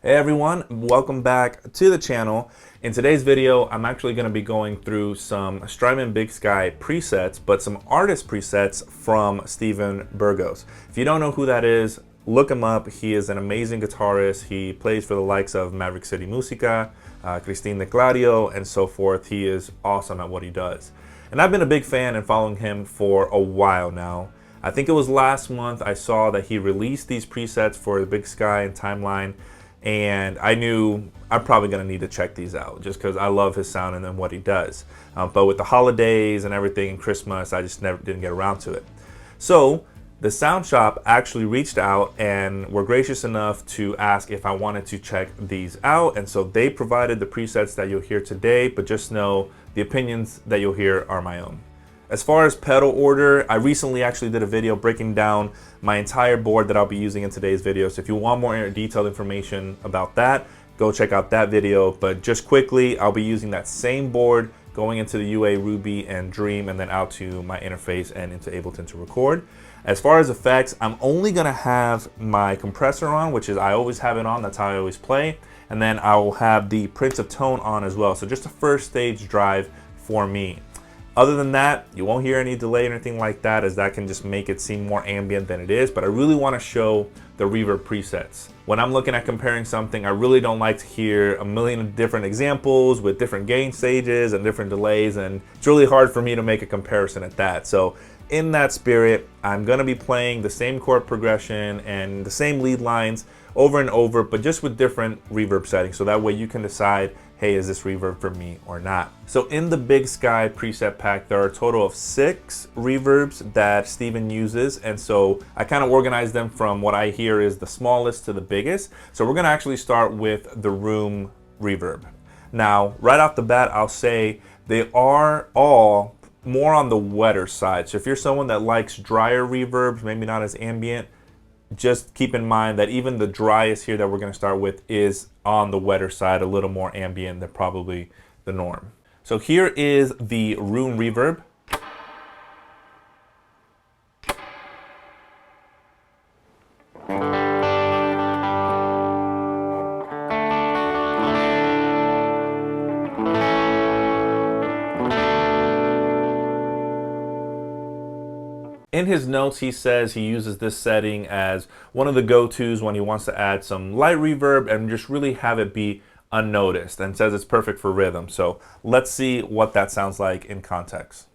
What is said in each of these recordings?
Hey everyone, welcome back to the channel. In today's video, I'm actually going to be going through some Strymon BigSky presets, but some artist presets from Strymon Burgos. If you don't know who that is, look him up. He is an amazing guitarist. He plays for the likes of Maverick City Musica, Christine Clario, and so forth. He is awesome at what he does. And I've been a big fan and following him for a while now. I think it was last month I saw that he released these presets for the BigSky and Timeline. And I knew I'm probably going to need to check these out just because I love his sound and then what he does. But with the holidays and everything and Christmas, I just didn't get around to it. So the SoundShop actually reached out and were gracious enough to ask if I wanted to check these out. And so they provided the presets that you'll hear today, but just know the opinions that you'll hear are my own. As far as pedal order, I recently actually did a video breaking down my entire board that I'll be using in today's video. So if you want more detailed information about that, go check out that video. But just quickly, I'll be using that same board going into the UA, Ruby, and Dream, and then out to my interface and into Ableton to record. As far as effects, I'm only gonna have my compressor on, which is I always have it on, that's how I always play. And then I will have the Prince of Tone on as well. So just a first stage drive for me. Other than that, you won't hear any delay or anything like that, as that can just make it seem more ambient than it is. But I really want to show the reverb presets. When I'm looking at comparing something, I really don't like to hear a million different examples with different gain stages and different delays, and it's really hard for me to make a comparison at that. So in that spirit, I'm going to be playing the same chord progression and the same lead lines over and over, but just with different reverb settings. So that way you can decide, hey, is this reverb for me or not? So in the BigSky preset pack, there are a total of 6 reverbs that Strymon uses. And so I kind of organized them from what I hear is the smallest to the biggest. So we're gonna actually start with the room reverb. Now, right off the bat, I'll say they are all more on the wetter side. So if you're someone that likes drier reverbs, maybe not as ambient, just keep in mind that even the driest here that we're going to start with is on the wetter side, a little more ambient than probably the norm. So here is the room reverb. In his notes, he says he uses this setting as one of the go-tos when he wants to add some light reverb and just really have it be unnoticed, and says it's perfect for rhythm. So let's see what that sounds like in context.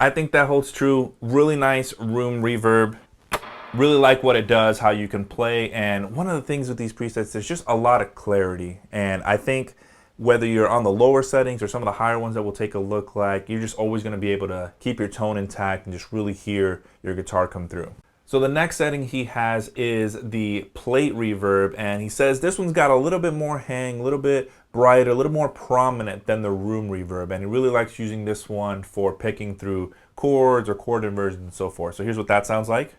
I think that holds true. Really nice room reverb. Really like what it does, how you can play. And one of the things with these presets, there's just a lot of clarity. And I think whether you're on the lower settings or some of the higher ones that we'll take a look like, you're just always going to be able to keep your tone intact and just really hear your guitar come through. So the next setting he has is the plate reverb, and he says this one's got a little bit more hang, a little bit brighter, a little more prominent than the room reverb, and he really likes using this one for picking through chords or chord inversions and so forth. So here's what that sounds like.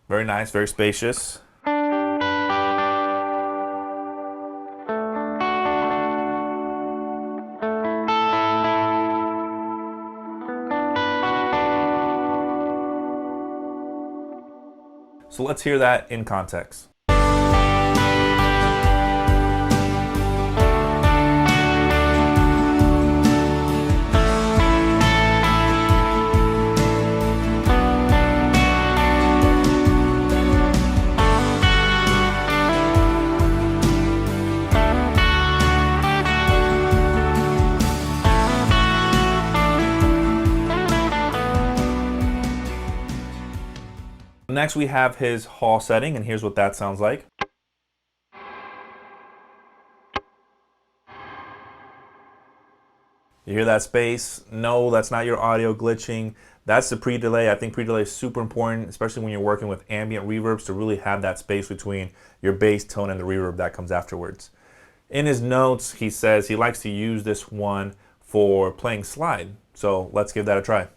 Very nice, very spacious. So let's hear that in context. Next we have his hall setting, and here's what that sounds like. You hear that space? No, that's not your audio glitching. That's the pre-delay. I think pre-delay is super important, especially when you're working with ambient reverbs, to really have that space between your bass tone and the reverb that comes afterwards. In his notes, he says he likes to use this one for playing slide. So let's give that a try.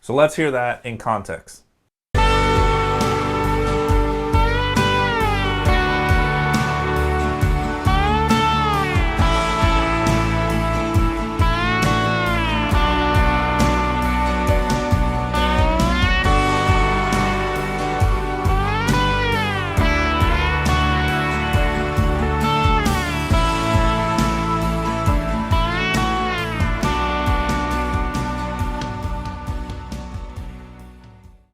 So let's hear that in context.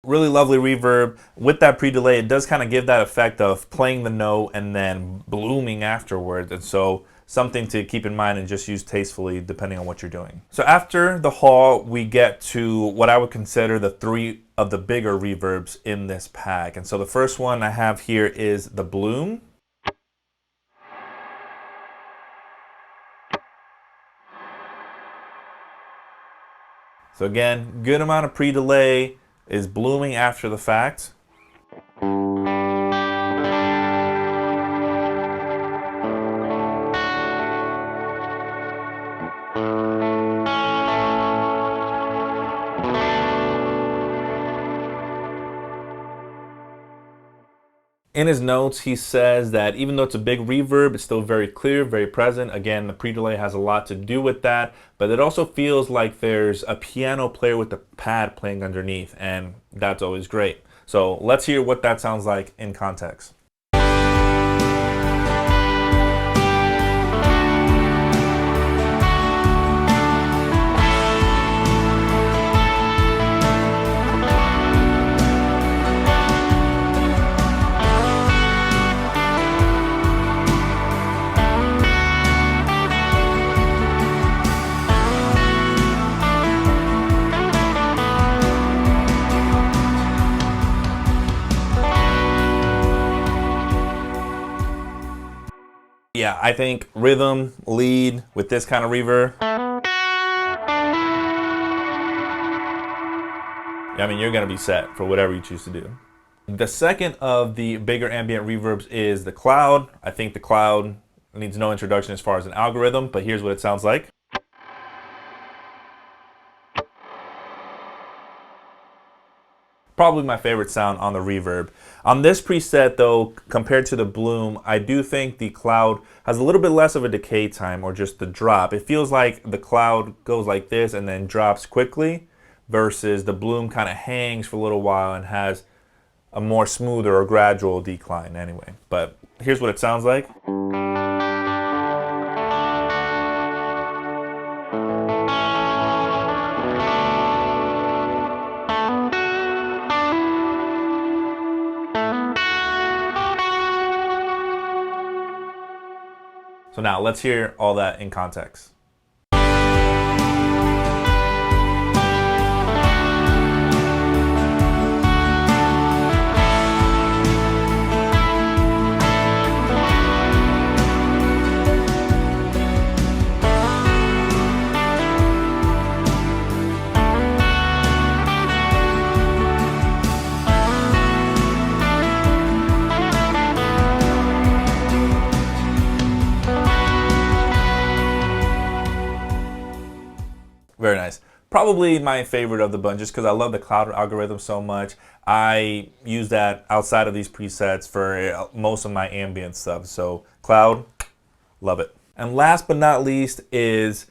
Really lovely reverb. With that pre-delay, it does kind of give that effect of playing the note and then blooming afterwards. And so something to keep in mind and just use tastefully depending on what you're doing. So after the hall, we get to what I would consider the three of the bigger reverbs in this pack. And so the first one I have here is the bloom. So again, good amount of pre-delay, is blooming after the fact. In his notes, he says that even though it's a big reverb, it's still very clear, very present. Again, the pre-delay has a lot to do with that, but it also feels like there's a piano player with the pad playing underneath, and that's always great. So let's hear what that sounds like in context. Yeah, I think rhythm, lead with this kind of reverb. I mean, you're gonna be set for whatever you choose to do. The second of the bigger ambient reverbs is the cloud. I think the cloud needs no introduction as far as an algorithm, but here's what it sounds like. Probably my favorite sound on the reverb. On this preset though, compared to the bloom, I do think the cloud has a little bit less of a decay time, or just the drop. It feels like the cloud goes like this and then drops quickly, versus the bloom kind of hangs for a little while and has a more smoother or gradual decline anyway. But here's what it sounds like. So now let's hear all that in context. Very nice. Probably my favorite of the bunch, just because I love the cloud algorithm so much. I use that outside of these presets for most of my ambient stuff. So cloud, love it. And last but not least is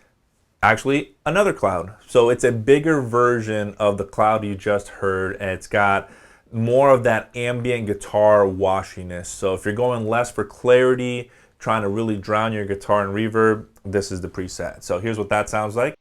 actually another cloud. So it's a bigger version of the cloud you just heard, and it's got more of that ambient guitar washiness. So if you're going less for clarity, trying to really drown your guitar in reverb, this is the preset. So here's what that sounds like.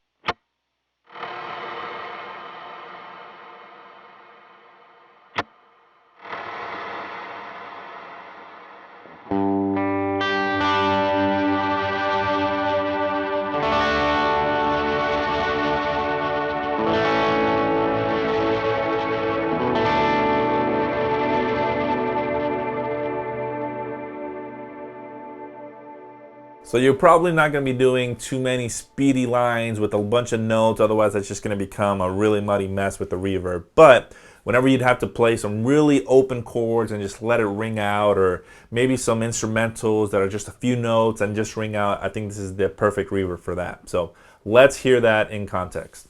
So you're probably not going to be doing too many speedy lines with a bunch of notes, otherwise that's just going to become a really muddy mess with the reverb. But whenever you'd have to play some really open chords and just let it ring out, or maybe some instrumentals that are just a few notes and just ring out, I think this is the perfect reverb for that. So let's hear that in context.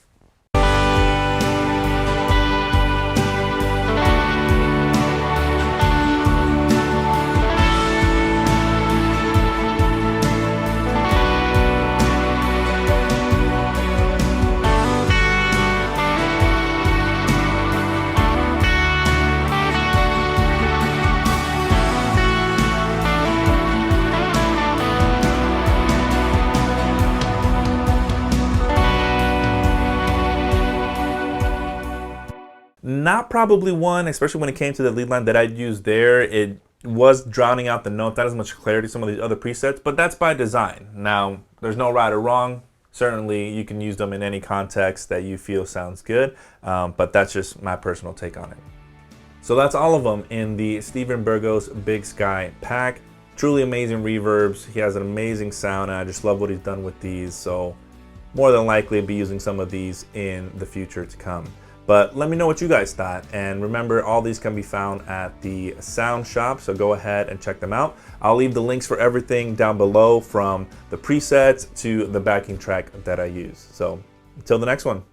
Not probably one, especially when it came to the lead line that I'd used there. It was drowning out the note, not as much clarity as some of these other presets, but that's by design. Now, there's no right or wrong. Certainly, you can use them in any context that you feel sounds good, but that's just my personal take on it. So that's all of them in the Stephen Burgos BigSky pack. Truly amazing reverbs. He has an amazing sound, and I just love what he's done with these. So more than likely, I'll be using some of these in the future to come. But let me know what you guys thought, and remember, all these can be found at the SoundShop, so go ahead and check them out. I'll leave the links for everything down below, from the presets to the backing track that I use. So until the next one.